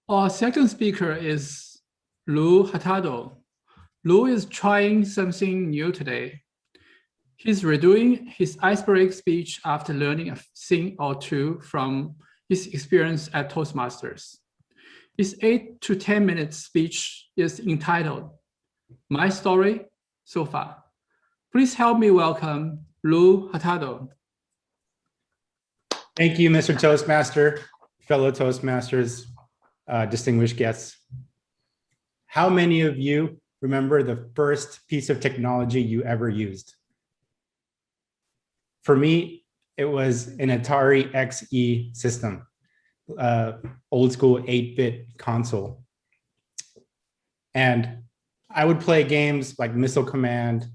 Our second speaker is Lou Hurtado. Lou is trying something new today. He's redoing his icebreaker speech after learning a thing or two from his experience at Toastmasters. His 8 to 10 minute speech is entitled, My Story So Far. Please help me welcome Lou Hurtado. Thank you, Mr. Toastmaster, fellow Toastmasters, distinguished guests. How many of you remember the first piece of technology you ever used? For me, it was an Atari XE system, old school 8-bit console. And I would play games like Missile Command,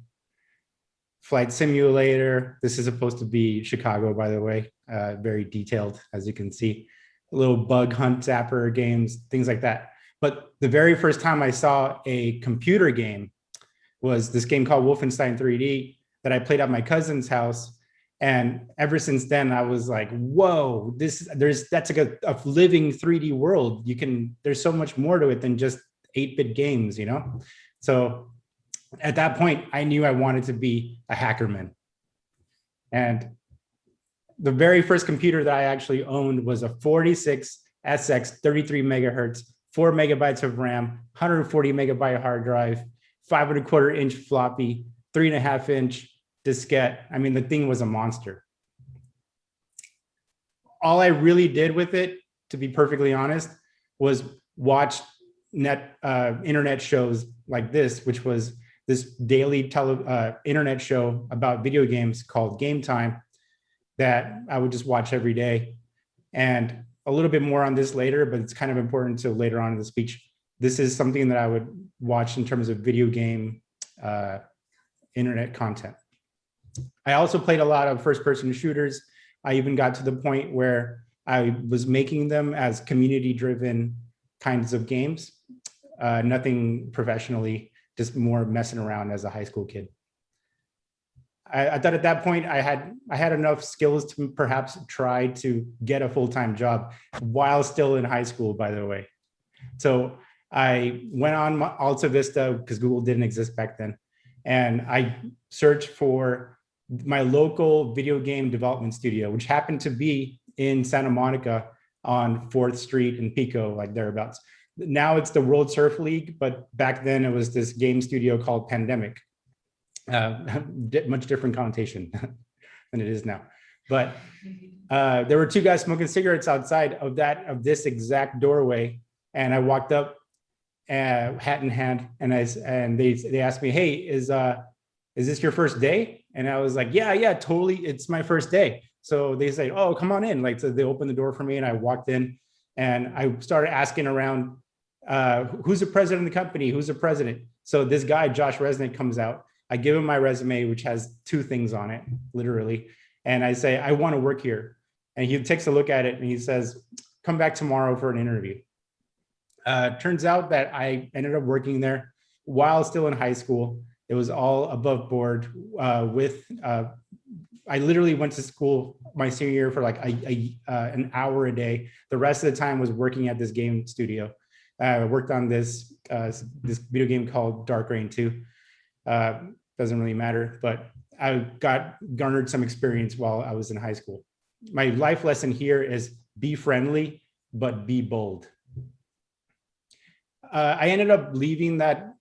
Flight Simulator. This is supposed to be Chicago, by the way, very detailed, as you can see. A little bug hunt zapper games, things like that. But the very first time I saw a computer game was this game called Wolfenstein 3D that I played at my cousin's house. And ever since then, I was like, whoa, that's like a living 3D world. There's so much more to it than just 8-bit games, you know? So at that point, I knew I wanted to be a hackerman. And the very first computer that I actually owned was a 46SX 33 megahertz, 4 megabytes of RAM, 140 megabyte hard drive, 5¼ inch floppy, 3.5 inch diskette. I mean, the thing was a monster. All I really did with it, to be perfectly honest, was watch internet shows like this, which was this daily internet show about video games called Game Time that I would just watch every day. And a little bit more on this later, but it's kind of important to later on in the speech. This is something that I would watch in terms of video game internet content. I also played a lot of first-person shooters. I even got to the point where I was making them as community-driven kinds of games, nothing professionally, just more messing around as a high school kid. I thought at that point I had enough skills to perhaps try to get a full-time job while still in high school, by the way. So I went on Alta Vista because Google didn't exist back then. And I searched for my local video game development studio, which happened to be in Santa Monica on 4th Street in Pico, like thereabouts. Now it's the World Surf League, but back then it was this game studio called Pandemic. Much different connotation than it is now. But there were two guys smoking cigarettes outside of this exact doorway. And I walked up, hat in hand, and they asked me, hey, is this your first day? And I was like, yeah, totally. It's my first day. So they say, oh, come on in. Like, so they opened the door for me and I walked in and I started asking around, who's the president of the company? Who's the president? So this guy, Josh Resnick, comes out. I give him my resume, which has 2 things on it, literally. And I say, I want to work here. And he takes a look at it and he says, come back tomorrow for an interview. Turns out that I ended up working there while still in high school. It was all above board I literally went to school my senior year for like an hour a day. The rest of the time was working at this game studio. I worked on this video game called Dark Reign 2. Doesn't really matter, but I garnered some experience while I was in high school. My life lesson here is be friendly, but be bold. I ended up leaving that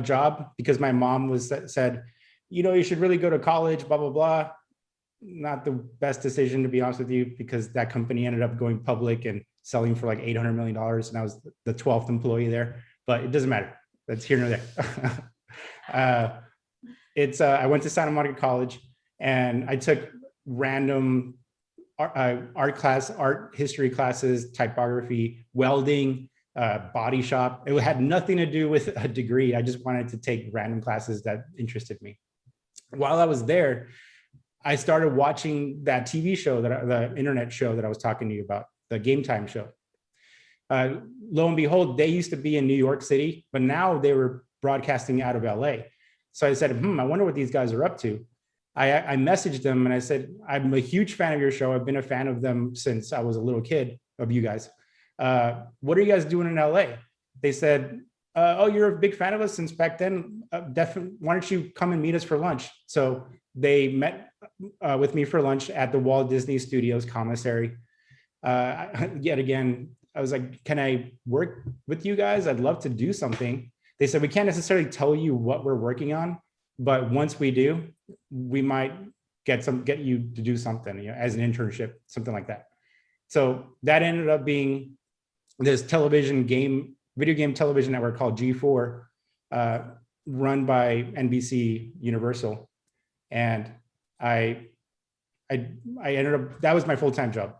job because my mom said, you know, you should really go to college, blah, blah, blah. Not the best decision, to be honest with you, because that company ended up going public and selling for like $800 million. And I was the 12th employee there, but it doesn't matter. That's here nor there. I went to Santa Monica College and I took random art history classes, typography, welding, body shop. It had nothing to do with a degree. I just wanted to take random classes that interested me. While I was there, I started watching that TV show, the internet show that I was talking to you about, the Game Time show. Lo and behold, they used to be in New York City, but now they were broadcasting out of LA. So I said, I wonder what these guys are up to. I messaged them and I said, I'm a huge fan of your show. I've been a fan of them since I was a little kid, of you guys. what are you guys doing in LA? They said, oh, you're a big fan of us since back then. Definitely, why don't you come and meet us for lunch? So they met with me for lunch at the Walt Disney Studios commissary. Yet again, I was like, can I work with you guys? I'd love to do something. They said, we can't necessarily tell you what we're working on, but once we do, we might get you to do something, you know, as an internship, something like that. So that ended up being this video game television network called G4, run by NBC Universal. And I ended up, that was my full-time job.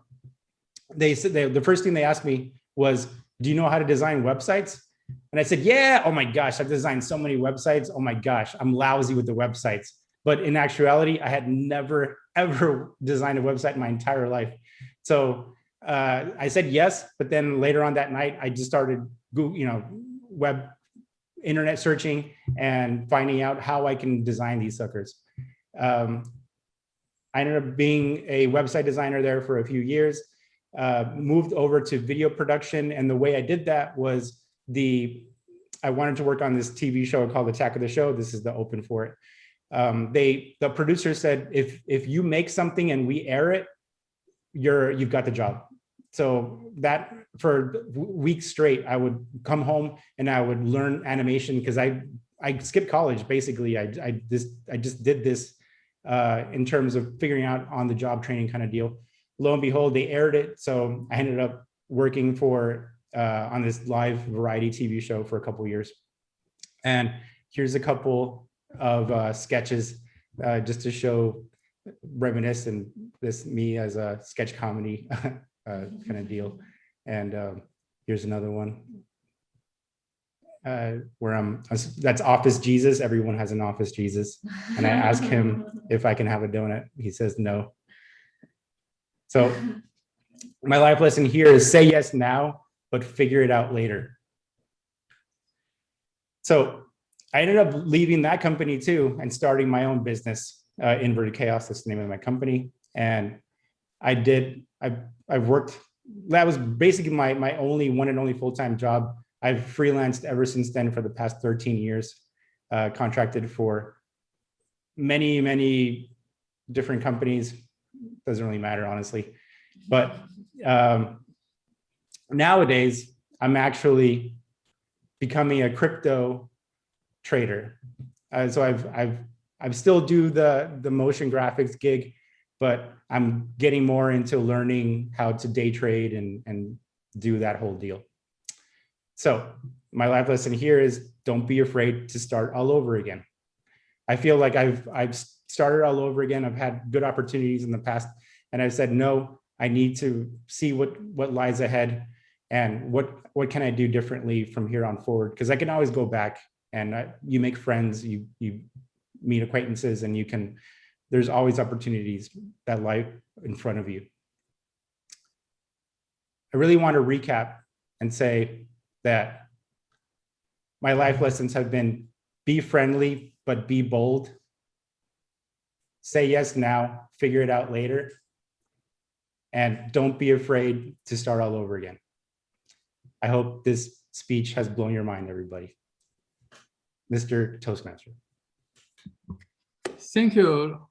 They said, the first thing they asked me was, do you know how to design websites? And I said, yeah, oh my gosh, I've designed so many websites. Oh my gosh, I'm lousy with the websites. But in actuality, I had never, ever designed a website in my entire life. So I said yes, but then later on that night, I just started Google, you know, internet searching and finding out how I can design these suckers. I ended up being a website designer there for a few years, moved over to video production. And the way I did that was I wanted to work on this TV show called Attack of the Show. This is the open for it. The producer said, if you make something and we air it, you've got the job. So that for weeks straight, I would come home and I would learn animation because I skipped college. Basically, I just did this in terms of figuring out on the job training kind of deal. Lo and behold, they aired it. So I ended up working on this live variety TV show for a couple of years. And here's a couple of sketches just to show reminiscent this me as a sketch comedy kind of deal. And here's another one where that's Office Jesus. Everyone has an Office Jesus. And I ask him if I can have a donut. He says no. So my life lesson here is say yes now, but figure it out later. So I ended up leaving that company too and starting my own business, Inverted Chaos, that's the name of my company. And I've worked, that was basically my only one and only full-time job. I've freelanced ever since then for the past 13 years, contracted for many, many different companies. Doesn't really matter, honestly. But nowadays, I'm actually becoming a crypto trader. So I still do the motion graphics gig, but I'm getting more into learning how to day trade and do that whole deal. So my life lesson here is don't be afraid to start all over again. I feel like I've started all over again. I've had good opportunities in the past, and I've said, no, I need to see what lies ahead and what can I do differently from here on forward? Because I can always go back and you make friends, you meet acquaintances, and there's always opportunities that lie in front of you. I really want to recap and say that my life lessons have been be friendly, but be bold. Say yes now, figure it out later. And don't be afraid to start all over again. I hope this speech has blown your mind, everybody. Mr. Toastmaster. Thank you,